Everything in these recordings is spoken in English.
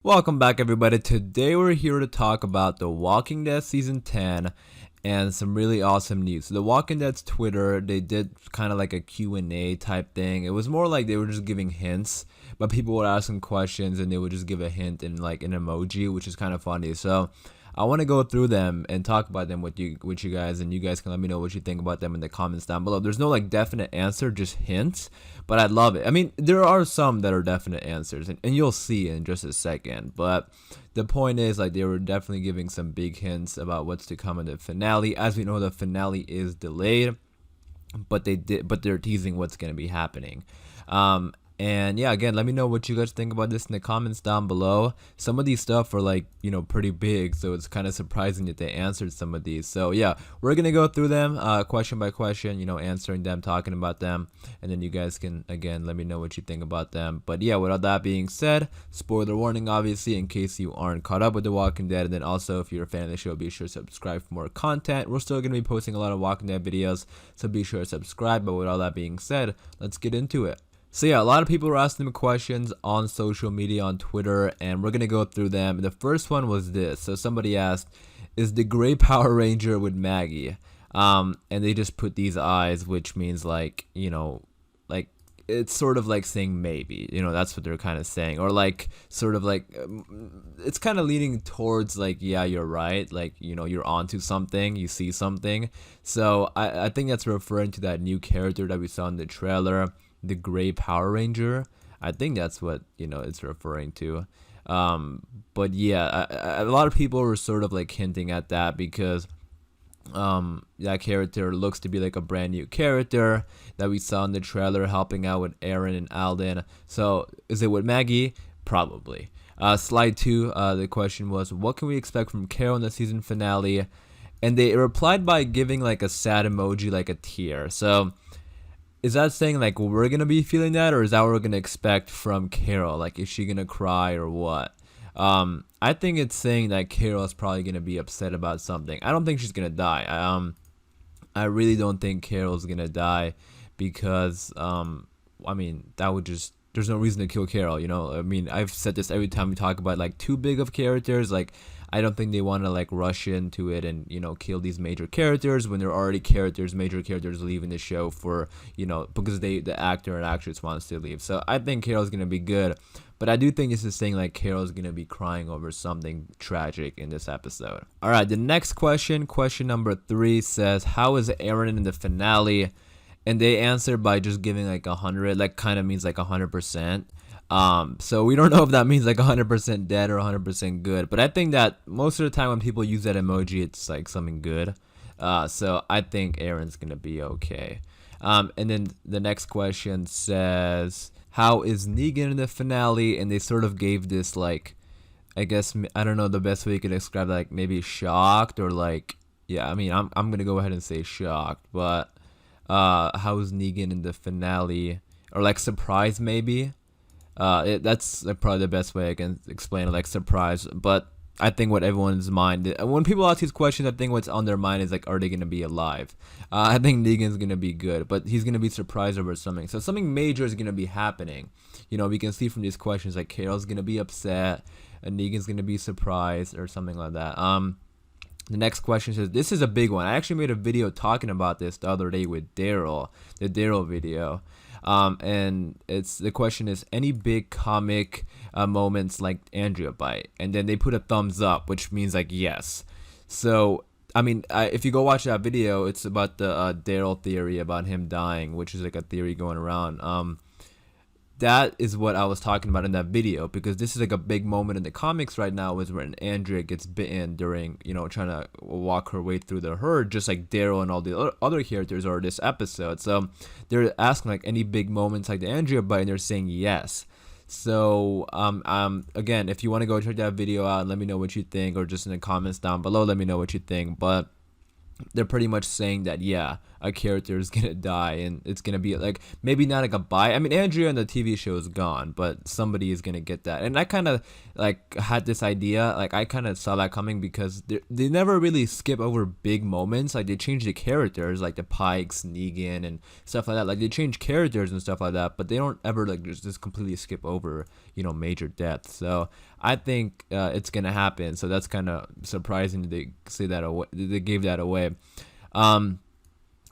Welcome back, everybody. Today we're here to talk about The Walking Dead Season 10 and some really awesome news. So The Walking Dead's Twitter, they did kind of like a Q&A type thing. It was more like they were just giving hints, but people would ask them questions and they would just give a hint in like an emoji, which is kind of funny. So I want to go through them and talk about them with you guys, and you guys can let me know what you think about them in the comments down below. There's no like definite answer, just hints, but I love it. I mean, there are some that are definite answers, and you'll see in just a second. But the point is, like, they were definitely giving some big hints about what's to come in the finale. As we know, the finale is delayed, but they're teasing what's gonna be happening. And yeah, again, let me know what you guys think about this in the comments down below. Some of these stuff are like, pretty big, so it's kind of surprising that they answered some of these. So yeah, we're gonna go through them question by question, answering them, talking about them, and then you guys can again let me know what you think about them. But yeah, with all that being said, spoiler warning obviously in case you aren't caught up with The Walking Dead, and then also if you're a fan of the show, be sure to subscribe for more content. We're still gonna be posting a lot of Walking Dead videos, so be sure to subscribe. But with all that being said, let's get into it. So yeah, a lot of people were asking me questions on social media, on Twitter, and we're gonna go through them. The first one was this. So somebody asked, is the gray Power Ranger with Maggie? And they just put these eyes, which means like, like it's sort of like saying maybe, that's what they're kind of saying, or like sort of like it's kind of leaning towards like, yeah, you're right, like, you're onto something, you see something. So I think that's referring to that new character that we saw in the trailer, the gray Power Ranger. I think that's what it's referring to. But yeah, a lot of people were sort of like hinting at that because that character looks to be like a brand new character that we saw in the trailer helping out with Aaron and Alden. So is it with Maggie? Probably. Slide 2, the question was, what can we expect from Carol in the season finale? And they replied by giving like a sad emoji, like a tear. So is that saying like we're gonna be feeling that, or is that what we're gonna expect from Carol? Like, is she gonna cry or what? I think it's saying that Carol is probably gonna be upset about something. I don't think she's gonna die. I really don't think Carol's gonna die because I mean, that would just, there's no reason to kill Carol. I mean, I've said this every time we talk about like too big of characters. Like, I don't think they want to like rush into it and kill these major characters when they're already major characters leaving the show for because the actor and actress wants to leave. So I think Carol's gonna be good, but I do think this is saying like Carol's gonna be crying over something tragic in this episode. All right, the next question number 3 says, how is Aaron in the finale? And they answered by just giving like 100, like kind of means like 100%. So we don't know if that means like 100% dead or 100% good, but I think that most of the time when people use that emoji, it's like something good. So I think Aaron's gonna be okay. And then the next question says, how is Negan in the finale? And they sort of gave this like, I guess, I don't know the best way you could describe it, like maybe shocked or like, yeah, I mean, I'm gonna go ahead and say shocked, but how is Negan in the finale, or like surprised maybe. That's probably the best way I can explain it, like surprise. But I think what everyone's mind, when people ask these questions, I think what's on their mind is like, are they gonna be alive? I think Negan's gonna be good, but he's gonna be surprised over something. So something major is gonna be happening. We can see from these questions like Carol's gonna be upset, and Negan's gonna be surprised or something like that. The next question says, this is a big one. I actually made a video talking about this the other day with Daryl, the Daryl video. And the question is, any big comic moments like Andrea bite? And then they put a thumbs up, which means like yes. So I mean, if you go watch that video, it's about the Daryl theory about him dying, which is like a theory going around. That is what I was talking about in that video, because this is like a big moment in the comics right now, is when Andrea gets bitten during, trying to walk her way through the herd, just like Daryl and all the other characters are this episode. So they're asking like any big moments like the Andrea bite, and they're saying yes. So again, if you want to go check that video out and let me know what you think, or just in the comments down below, let me know what you think. But they're pretty much saying that, yeah, a character is gonna die and it's gonna be like maybe not like a bye. I mean, Andrea in the TV show is gone, but somebody is gonna get that. And I kind of like had this idea, like I kind of saw that coming because they never really skip over big moments. Like they change the characters, like the Pikes, Negan, and stuff like that. Like they change characters and stuff like that, but they don't ever like just completely skip over, major deaths. So I think it's gonna happen. So that's kind of surprising that they say that away. They gave that away.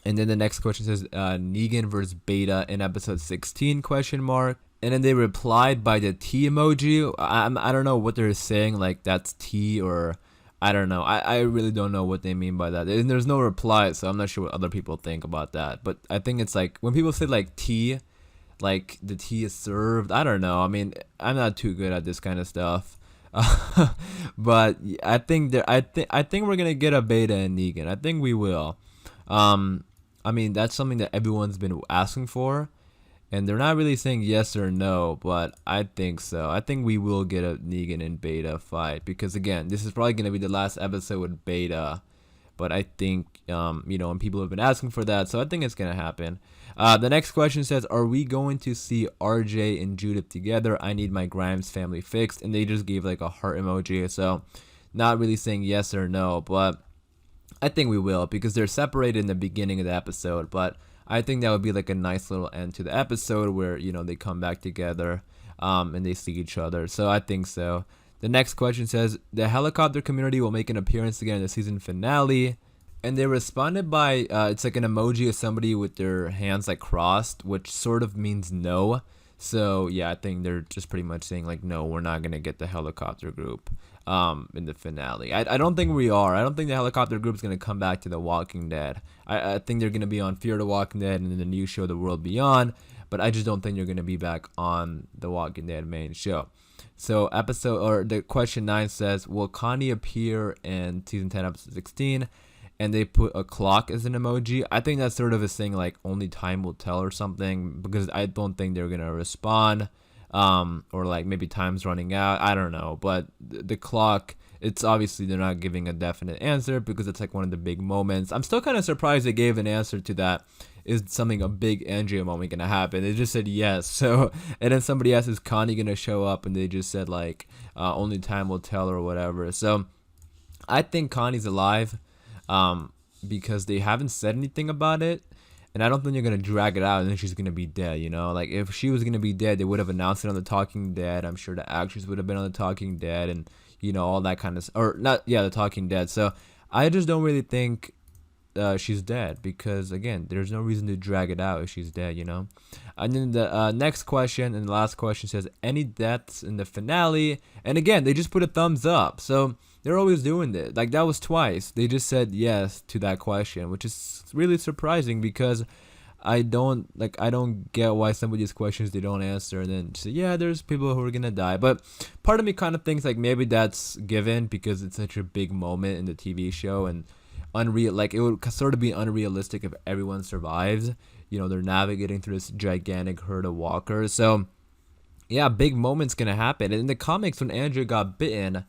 And then the next question says Negan versus Beta in episode 16 question mark. And then they replied by the T emoji. I don't know what they're saying, like that's T or I don't know. I really don't know what they mean by that. And there's no reply, so I'm not sure what other people think about that. But I think it's like when people say like T, like the tea is served. I don't know. I mean, I'm not too good at this kind of stuff. But I think we're gonna get a Beta and Negan. I think we will. I mean, that's something that everyone's been asking for, and they're not really saying yes or no, but I think so. I think we will get a Negan and Beta fight because again, this is probably gonna be the last episode with Beta. But I think, and people have been asking for that, so I think it's gonna happen. The next question says, "Are we going to see RJ and Judith together? I need my Grimes family fixed," and they just gave like a heart emoji. So, not really saying yes or no, but I think we will because they're separated in the beginning of the episode. But I think that would be like a nice little end to the episode where they come back together, and they see each other. So I think so. The next question says, "The helicopter community will make an appearance again in the season finale." And they responded by, it's like an emoji of somebody with their hands like crossed, which sort of means no. So yeah, I think they're just pretty much saying like, no, we're not going to get the helicopter group in the finale. I don't think we are. I don't think the helicopter group is going to come back to The Walking Dead. I think they're going to be on Fear the Walking Dead and in the new show, The World Beyond. But I just don't think they're going to be back on The Walking Dead main show. So the question 9 says, will Connie appear in season 10 episode 16? And they put a clock as an emoji. I think that's sort of a thing like only time will tell or something, because I don't think they're gonna respond, or like maybe time's running out. I don't know, but the clock, it's obviously they're not giving a definite answer because it's like one of the big moments. I'm still kind of surprised they gave an answer to that. Is something a big Andrea moment gonna happen? They just said yes. So and then somebody asked, is Connie gonna show up? And they just said like only time will tell or whatever. So I think Connie's alive. Because they haven't said anything about it, and I don't think they're gonna drag it out and then she's gonna be dead. Like if she was gonna be dead, they would have announced it on The Talking Dead. I'm sure the actress would have been on The Talking Dead, and all that kind of, or not, yeah, The Talking Dead. So I just don't really think she's dead, because again, there's no reason to drag it out if she's dead. And then the next question and the last question says, any deaths in the finale? And again, they just put a thumbs up. So they're always doing this. Like that was twice. They just said yes to that question, which is really surprising because I don't get why some of these questions they don't answer and then say, yeah, there's people who are gonna die. But part of me kind of thinks like maybe that's given because it's such a big moment in the TV show, and like it would sort of be unrealistic if everyone survives. They're navigating through this gigantic herd of walkers. So yeah, big moment's gonna happen. And in the comics, when Andrea got bitten,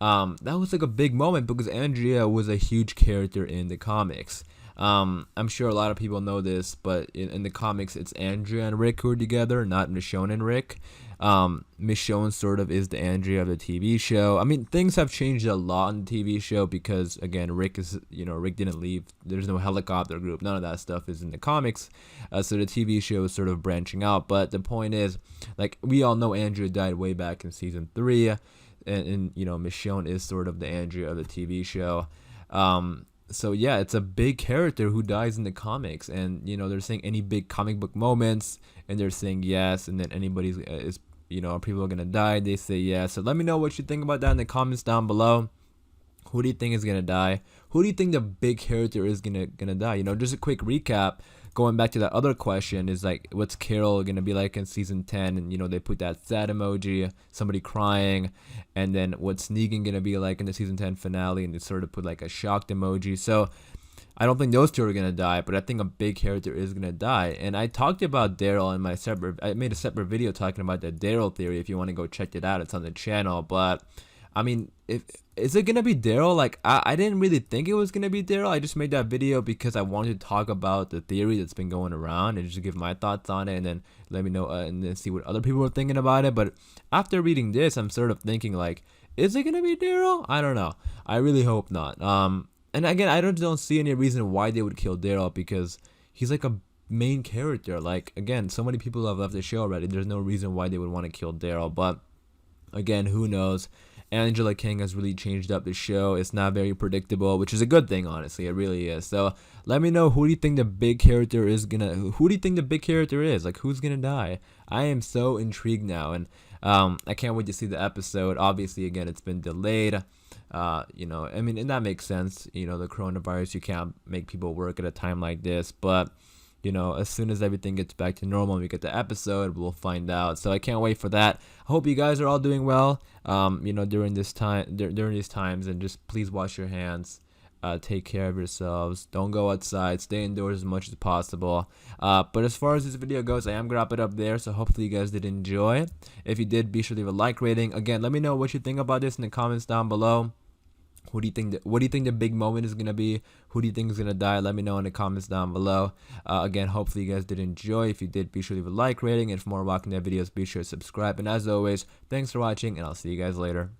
that was like a big moment because Andrea was a huge character in the comics. I'm sure a lot of people know this, but in the comics, it's Andrea and Rick who are together, not Michonne and Rick. Michonne sort of is the Andrea of the TV show. I mean, things have changed a lot in the TV show because, again, Rick didn't leave. There's no helicopter group. None of that stuff is in the comics. So the TV show is sort of branching out. But the point is, like, we all know Andrea died way back in season 3. And Michonne is sort of the Andrea of the TV show. So yeah, it's a big character who dies in the comics, and they're saying any big comic book moments, and they're saying yes, and then anybody is people are gonna die, they say yes. So let me know what you think about that in the comments down below. Who do you think is gonna die? Who do you think the big character is gonna die? Just a quick recap. Going back to that other question is like, what's Carol gonna be like in season 10? And they put that sad emoji, somebody crying, and then what's Negan gonna be like in the season 10 finale? And they sort of put like a shocked emoji. So I don't think those two are gonna die, but I think a big character is gonna die. And I talked about Daryl in I made a separate video talking about the Daryl theory. If you want to go check it out, it's on the channel. But I mean, if is it gonna be Daryl? Like, I didn't really think it was gonna be Daryl. I just made that video because I wanted to talk about the theory that's been going around and just give my thoughts on it, and then let me know and then see what other people are thinking about it. But after reading this, I'm sort of thinking like, is it gonna be Daryl? I don't know. I really hope not. And again, I don't see any reason why they would kill Daryl because he's like a main character. Like again, so many people have left the show already. There's no reason why they would want to kill Daryl, but again, who knows? Angela King has really changed up the show. It's not very predictable, which is a good thing, honestly. It really is. So let me know, who do you think the big character is gonna? Who do you think the big character is? Like, who's gonna die? I am so intrigued now, and I can't wait to see the episode. Obviously, again, it's been delayed. I mean, and that makes sense. The coronavirus, you can't make people work at a time like this, but as soon as everything gets back to normal and we get the episode, we'll find out. So I can't wait for that. I hope you guys are all doing well, during this time, during these times, and just please wash your hands. Take care of yourselves. Don't go outside. Stay indoors as much as possible. But as far as this video goes, I am gonna wrap it up there. So hopefully you guys did enjoy. If you did, be sure to leave a like rating. Again, let me know what you think about this in the comments down below. What do you think the big moment is gonna be? Who do you think is gonna die? Let me know in the comments down below. Again, hopefully you guys did enjoy. If you did, be sure to leave a like rating, and for more Walking Dead videos, be sure to subscribe. And as always, thanks for watching, and I'll see you guys later.